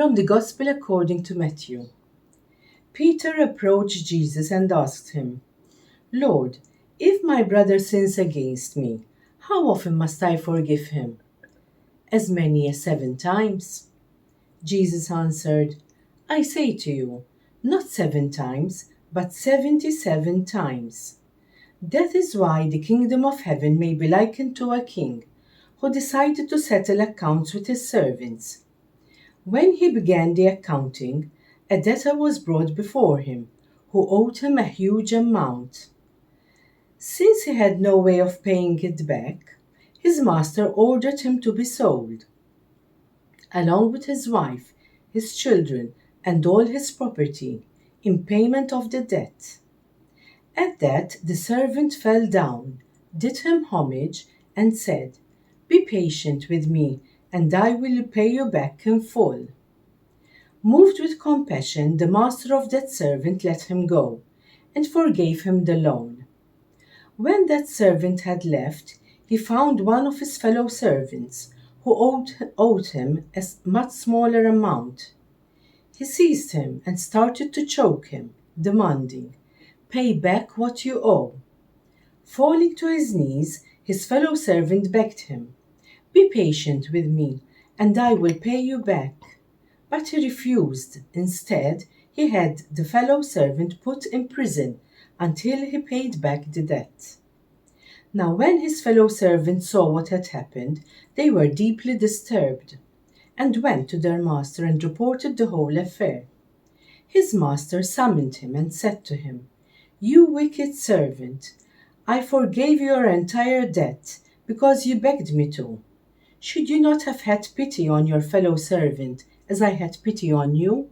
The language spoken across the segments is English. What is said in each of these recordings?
From the Gospel according to Matthew. Peter approached Jesus and asked him, "Lord, if my brother sins against me, how often must I forgive him? As many as 7 times?" Jesus answered, "I say to you, not 7 times, but 77 times. That is why the kingdom of heaven may be likened to a king who decided to settle accounts with his servants. When he began the accounting, a debtor was brought before him who owed him a huge amount. Since he had no way of paying it back, his master ordered him to be sold, along with his wife, his children, and all his property, in payment of the debt. At that, the servant fell down, did him homage, and said, 'Be patient with me, and I will pay you back in full.' Moved with compassion, the master of that servant let him go, and forgave him the loan. When that servant had left, he found one of his fellow servants, who owed him a much smaller amount. He seized him and started to choke him, demanding, 'Pay back what you owe.' Falling to his knees, his fellow servant begged him, 'Be patient with me, and I will pay you back.' But he refused. Instead, he had the fellow servant put in prison until he paid back the debt. Now when his fellow servants saw what had happened, they were deeply disturbed, and went to their master and reported the whole affair. His master summoned him and said to him, 'You wicked servant, I forgave your entire debt because you begged me to. Should you not have had pity on your fellow servant as I had pity on you?'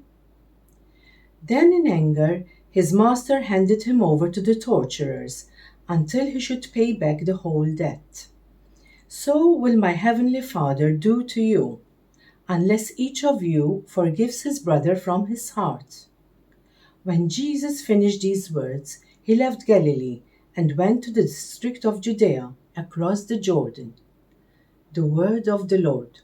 Then in anger, his master handed him over to the torturers until he should pay back the whole debt. So will my heavenly Father do to you, unless each of you forgives his brother from his heart." When Jesus finished these words, he left Galilee and went to the district of Judea across the Jordan. The word of the Lord.